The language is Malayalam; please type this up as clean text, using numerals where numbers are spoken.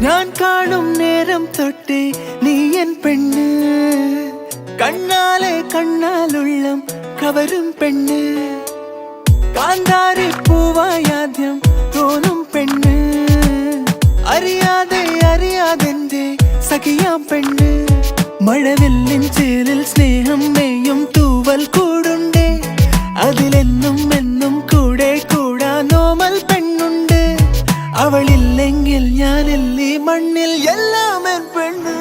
ഞാൻ കാണും നേരം തൊട്ടേ നീ എൻ പെണ്ണ്, കണ്ണാലെ കണ്ണാലുള്ളം കവരും പെണ്ണ്, കാന്താരി പൂവായാദ്യം തോന്നും പെണ്ണ്, അറിയാതെ അറിയാതെന്റെ സഖിയാം പെണ്ണ്. മഴവില്ലിൻ ചേലിൽ സ്നേഹം മേയും തൂവൽ കൂടുണ്ടേ, അതിലെന്നും എന്നും കൂടെ കൂടാൻ നോമൽ പെണ്ണുണ്ട്. അവളില്ലെങ്കിൽ ഞാനില്ലേ മണ്ണിൽ എല്ലാം എൻ പെണ്ണ്.